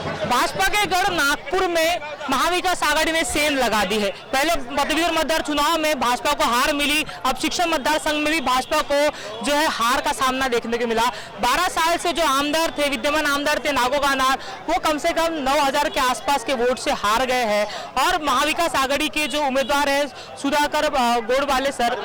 भाजपा के गढ़ नागपुर में महाविकास आघाड़ी ने सेंध लगा दी है। पहले पदवीधर मतदार चुनाव में भाजपा को हार मिली, अब शिक्षक मतदार संघ में भी भाजपा को जो है हार का सामना देखने को मिला। 12 साल से जो आमदार थे, विद्यमान आमदार थे नागो गानार, वो कम से कम 9000 के आसपास के वोट से हार गए हैं। और महाविकास आघाड़ी के जो उम्मीदवार है सुधाकर गोडवाले सर,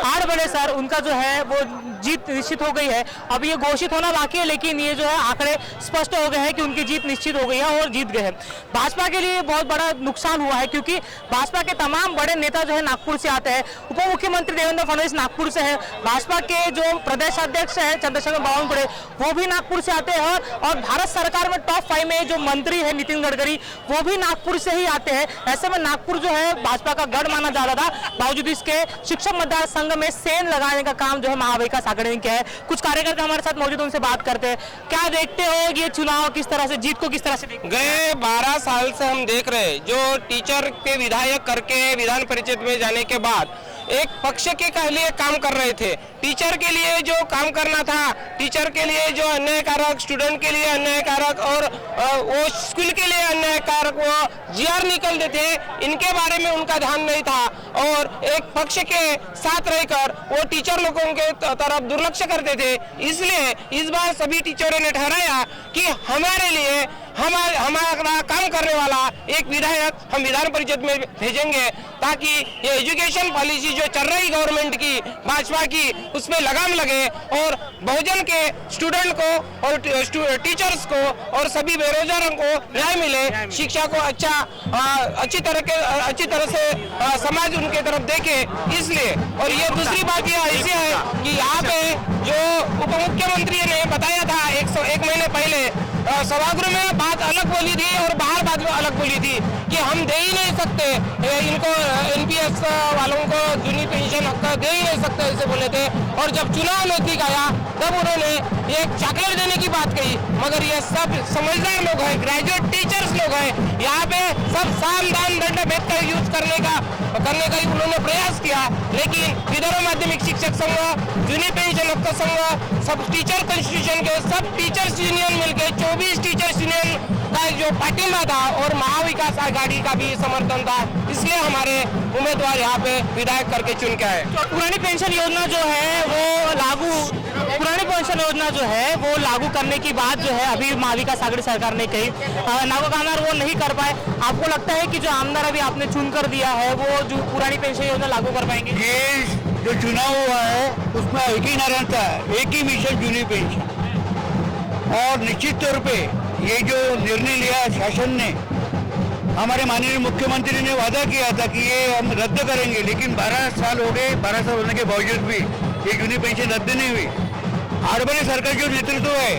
आड़बड़े सर, उनका जो है वो जीत निश्चित हो गई है। अब ये घोषित होना बाकी है, लेकिन ये जो है आंकड़े स्पष्ट हो गए हैं कि उनकी जीत निश्चित हो गई है और जीत गए हैं। भाजपा के लिए बहुत बड़ा नुकसान हुआ है, क्योंकि भाजपा के तमाम बड़े नेता जो है नागपुर से आते हैं। उप मुख्यमंत्री देवेंद्र फडणवीस नागपुर से है, भाजपा के जो प्रदेश अध्यक्ष है चंद्रशेखर बावनकुळे वो भी नागपुर से आते हैं, और भारत सरकार में टॉप 5 में जो मंत्री है नितिन गडकरी वो भी नागपुर से ही आते हैं। ऐसे में नागपुर जो है भाजपा का गढ़ माना जा रहा था। बावजूद इसके शिक्षक मतदार संघ में सेंध लगाने का काम जो है महाविकास आघाड़ी ने किया है। कुछ कार्यकर्ता हमारे साथ मौजूद, उनसे बात करते हैं। क्या देखते हो ये चुनाव किस तरह से, जीत को किस तरह से देखते? गए 12 साल से हम देख रहे हैं, जो टीचर के विधायक करके विधान परिषद में जाने के बाद एक पक्ष के लिए काम कर रहे थे। टीचर के लिए जो काम करना था, टीचर के लिए जो अन्यायकारक, स्टूडेंट के लिए अन्यायकारक और वो स्कूल के लिए अन्यायकारक वो जीआर निकलते थे, इनके बारे में उनका ध्यान नहीं था और एक पक्ष के साथ रहकर वो टीचर लोगों के तरफ दुर्लक्ष करते थे। इसलिए इस बार सभी टीचरों ने ठहराया कि हमारे लिए हमारा काम करने वाला एक विधायक हम विधान परिषद में भेजेंगे, ताकि ये एजुकेशन पॉलिसी जो चल रही गवर्नमेंट की, भाजपा की, उसमें लगाम लगे और बहुजन के स्टूडेंट को और टीचर्स को और सभी बेरोजगारों को न्याय मिले, शिक्षा को अच्छी तरह से समाज उनके तरफ देखे। इसलिए और ये दूसरी बात यह ऐसी है कि यहाँ पे जो उप मुख्यमंत्री ने बताया था एक महीने पहले सभागृह में बात अलग बोली थी और बाहर बात अलग बोली थी कि हम दे ही नहीं सकते इनको, एनपीएस वालों को जूनी पेंशन हक दे ही नहीं सकते, ऐसे बोले थे। और जब चुनाव नजदीक आया तब उन्होंने एक चॉकलेट देने की बात कही, मगर ये सब समझदार लोग हैं, ग्रेजुएट टीचर्स लोग हैं, यहाँ पे सब साम दाम दंड भेद का यूज करने का ही उन्होंने प्रयास किया। लेकिन विदर्भ माध्यमिक शिक्षक संघ, जूनी पेंशन हक संघ, सब टीचर कॉन्स्टिट्यूशन के सब टीचर्स यूनियन मिलकर 24 टीचर्स यूनियन का जो पार्टिमा था और महाविकास आघाड़ी का भी समर्थन था, इसलिए हमारे उम्मीदवार यहाँ पे विधायक करके चुन के आए। तो पुरानी पेंशन योजना जो है वो लागू करने की बात जो है अभी महाविकास आघाड़ी सरकार ने कही, नागो गानार वो नहीं कर पाए। आपको लगता है कि जो आमदार अभी आपने चुन कर दिया है वो जो पुरानी पेंशन योजना लागू कर पाएंगे? ये जो चुनाव हुआ है उसमें एक ही नारा था, एक ही मिशन जूनी पेंशन। और निश्चित तौर पे ये जो निर्णय लिया शासन ने, हमारे माननीय मुख्यमंत्री ने वादा किया था कि ये हम रद्द करेंगे, लेकिन 12 साल हो गए, 12 साल होने के बावजूद भी ये जूनी पेंशन रद्द नहीं हुई। आड़बड़े सरकार जो नेतृत्व है,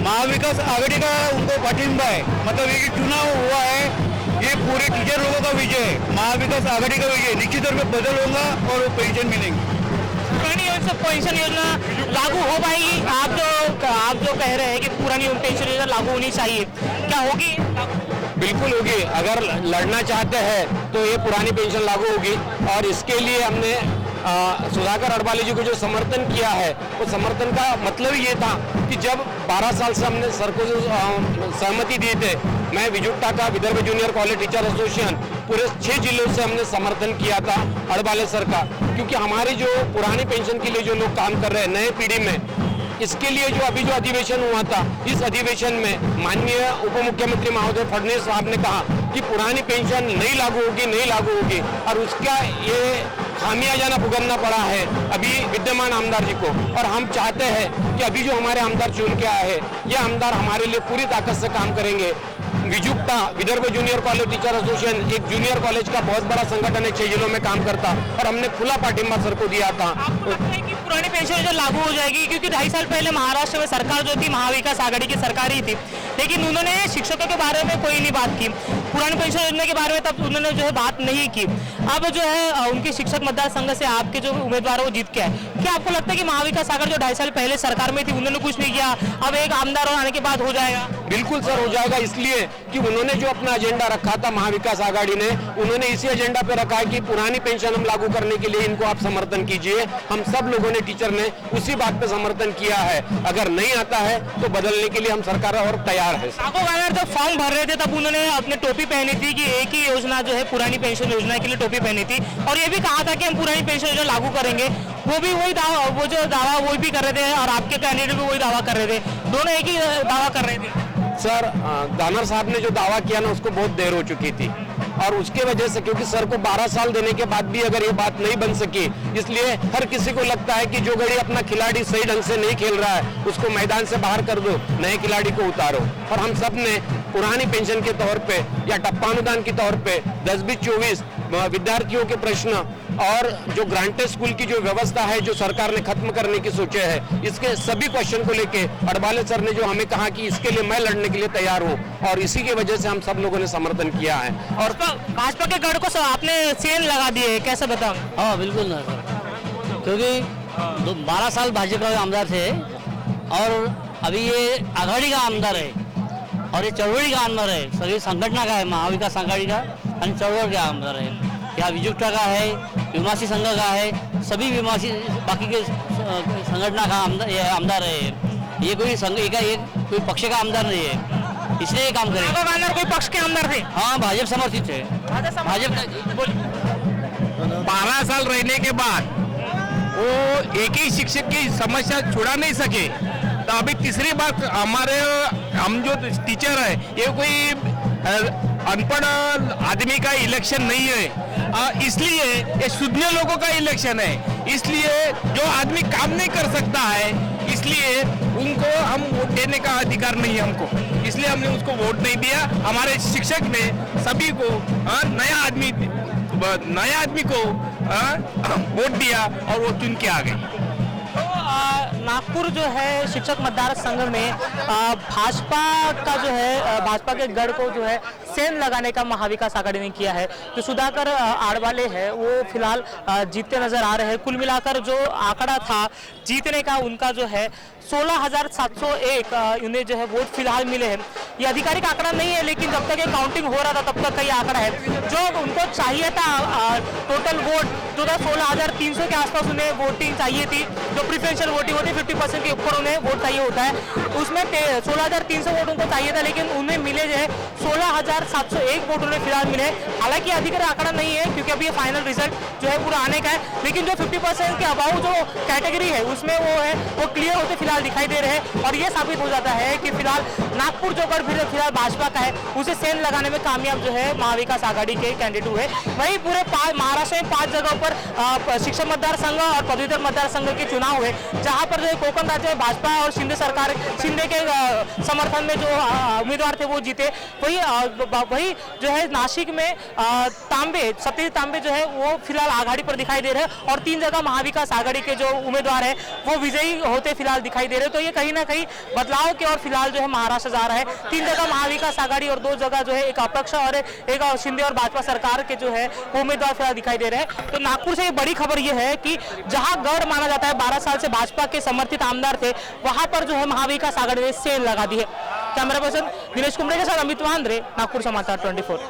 महाविकास आघाड़ी का उनको पाठिंबा है, मतलब ये चुनाव हुआ है ये पूरे टीचर लोगों का विजय है, महाविकास आघाड़ी का विजय। निश्चित तौर पर बदल होगा और वो पेंशन मिलेंगी। पुरानी पेंशन योजना लागू हो पाएगी? आप जो कह रहे हैं कि पुरानी पेंशन योजना लागू होनी चाहिए, क्या होगी? बिल्कुल होगी। अगर लड़ना चाहते हैं तो ये पुरानी पेंशन लागू होगी। और इसके लिए हमने सुधाकर अडवाणी जी को जो समर्थन किया है, वो समर्थन का मतलब ये था कि जब 12 साल से हमने सर को जो सहमति दी थे, मैं विजुट्टा का, Vidarbha junior college teacher association, पूरे 6 जिलों से हमने समर्थन किया था अडवाणी सर का, क्योंकि हमारी जो पुरानी पेंशन के लिए जो लोग काम कर रहे हैं नए पीढ़ी में, इसके लिए जो अभी जो अधिवेशन हुआ था, इस अधिवेशन में माननीय उप मुख्यमंत्री महोदय फडणवीस साहब ने कहा कि पुरानी पेंशन नहीं लागू होगी और उसका ये खामियाजाना भुगतना पड़ा है अभी विद्यमान आमदार जी को। और हम चाहते हैं कि अभी जो हमारे आमदार चुन के आए हैं, ये आमदार हमारे लिए पूरी ताकत से काम करेंगे। Vijukta, Vidarbha junior college teacher association, एक जूनियर कॉलेज का बहुत बड़ा संगठन है, 6 जिलों में काम करता, और हमने खुला पाठिंबा सर को दिया था। आपको लगता है कि पुरानी पेंशन योजना लागू हो जाएगी? क्योंकि 2.5 साल पहले महाराष्ट्र में सरकार जो थी महाविकास आघाड़ी की सरकार ही थी, लेकिन उन्होंने शिक्षकों के बारे में कोई नहीं बात की, पुरानी पेंशन योजना के बारे में तब उन्होंने जो है बात नहीं की। अब जो है उनके शिक्षक मतदार संघ से आपके जो उम्मीदवार है वो जीत के आए। क्या आपको लगता है कि महाविकास आघाड़ी जो 2.5 साल पहले सरकार में थी उन्होंने कुछ नहीं किया, अब एक आमदार आने के बाद हो जाएगा? बिल्कुल सर, हो जाएगा। इसलिए कि उन्होंने जो अपना एजेंडा रखा था महाविकास आघाड़ी ने, उन्होंने इसी एजेंडा पे रखा है कि पुरानी पेंशन हम लागू करने के लिए इनको आप समर्थन कीजिए। हम सब लोगों ने वाले टीचर ने उसी बात पे समर्थन किया है। अगर नहीं आता है तो बदलने के लिए हम सरकार और तैयार है। आपको गाना जब फॉर्म भर रहे थे तब उन्होंने अपने टोपी पहनी थी कि एक ही योजना जो है पुरानी पेंशन योजना के लिए टोपी पहनी थी, और ये भी कहा था कि हम पुरानी पेंशन योजना लागू करेंगे। वो भी वही दावा, वो जो दावा वो भी कर रहे थे और आपके कैंडिडेट भी वही दावा कर रहे थे, दोनों एक ही दावा कर रहे थे। सर, दानर साहब ने जो दावा किया ना उसको बहुत देर हो चुकी थी, और उसके वजह से क्योंकि सर को 12 साल देने के बाद भी अगर ये बात नहीं बन सकी, इसलिए हर किसी को लगता है कि जो घड़ी अपना खिलाड़ी सही ढंग से नहीं खेल रहा है उसको मैदान से बाहर कर दो, नए खिलाड़ी को उतारो। और हम सब ने पुरानी पेंशन के तौर पे या टप्पानुदान के तौर पे 10-20-24 विद्यार्थियों के प्रश्न और जो ग्रांटेड स्कूल की जो व्यवस्था है जो सरकार ने खत्म करने की सोचे है, इसके सभी क्वेश्चन को लेके अडवाले सर ने जो हमें कहा कि इसके लिए मैं लड़ने के लिए तैयार हूँ, और इसी की वजह से हम सब लोगों ने समर्थन किया है। और भाजपा के गढ़ को आपने सेल लगा दी है, कैसे बताओ? हाँ बिल्कुल ना सर, क्योंकि 12 साल भाजपा के आमदार थे और अभी ये आघाड़ी का आमदार है और ये चळवळी का आमदार है, सगळी संघटना का है, महाविकास आघाड़ी का आणि चळवळ का आमदार है, यहाँ विजुक्ता का है, विमासी संघ का है, सभी विमासी बाकी के संगठना का आमदार है। ये कोई संघ कोई पक्ष का आमदार नहीं है, इसलिए ये काम करेंगे। कोई पक्ष के आमदार थे? हाँ, भाजपा समर्थित है। भाजपा 12 साल रहने के बाद वो एक ही शिक्षक की समस्या छुड़ा नहीं सके, तो अभी तीसरी बार हम जो टीचर है ये कोई अनपढ़ आदमी का इलेक्शन नहीं है, इसलिए ये शुद्ध लोगों का इलेक्शन है। इसलिए जो आदमी काम नहीं कर सकता है, इसलिए उनको हम वोट देने का अधिकार नहीं है हमको, इसलिए हमने उसको वोट नहीं दिया। हमारे शिक्षक ने सभी को नया आदमी को वोट दिया और वो चुन के आ गए। नागपुर जो है शिक्षक मतदार संघ में भाजपा का जो है भाजपा के गढ़ को जो है सेन लगाने का महाविकास आघाड़ी ने किया है। जो सुधाकर आडवाले है वो फिलहाल जीतते नजर आ रहे हैं। कुल मिलाकर जो आंकड़ा था जीतने का उनका जो है 16,701 उन्हें जो है वोट फिलहाल मिले हैं। ये आधिकारिक आंकड़ा नहीं है, लेकिन जब तक ये काउंटिंग हो रहा था तब तक का ये आंकड़ा है। जो उनको चाहिए था टोटल वोट जो था 16,300 के आसपास उन्हें वोटिंग चाहिए थी, जो प्रिफरेंशियल वोटिंग होती है 50% के ऊपर उन्हें वोट चाहिए होता है, उसमें 16,300 वोट उनको चाहिए था, लेकिन उन्हें मिले जो है 16,701 वोट उन्हें फिलहाल मिले। हालांकि आधिकारिक आंकड़ा नहीं है क्योंकि अभी ये फाइनल रिजल्ट जो है पूरा आने का है, लेकिन जो 50% के अबाउ जो कैटेगरी है उसमें वो है वो क्लियर होते फिलहाल दिखाई दे रहे हैं। और ये साबित हो जाता है कि फिलहाल नागपुर जो गढ़ फिलहाल भाजपा का है उसे सेन लगाने में कामयाब जो है महाविकास आघाड़ी के कैंडिडेट हुए। वहीं पूरे महाराष्ट्र में 5 जगहों पर शिक्षक मतदार संघ और पदवीधर मतदार संघ के चुनाव हुए, जहां पर जो कोकण राज्य में भाजपा और शिंदे के समर्थन में जो उम्मीदवार थे वो जीते। वही जो है नासिक में सत्यजीत तांबे जो है वो फिलहाल आघाड़ी पर दिखाई दे रहे हैं और 3 जगह महाविकास आघाड़ी के जो उम्मीदवार है वो विजयी होते फिलहाल दिखाई दे रहे हैं। तो ये कहीं ना कहीं बदलाव की ओर फिलहाल जो है महाराष्ट्र जा रहा है। 3 जगह महाविकास आघाड़ी और 2 जगह जो है एक अपक्ष और एक शिंदे और भाजपा सरकार के जो है उम्मीदवार फिलहाल दिखाई दे रहे हैं। तो नागपुर से बड़ी खबर ये है कि जहां गढ़ माना जाता है 12 साल से भाजपा के समर्थित आमदार थे, वहां पर जो है महाविकास आघाड़ी ने सेल लगा दी है। कैमरा पर्सन दिनेश कुमरे के साथ अमित वांद्रे, नागपुर समाचार 24।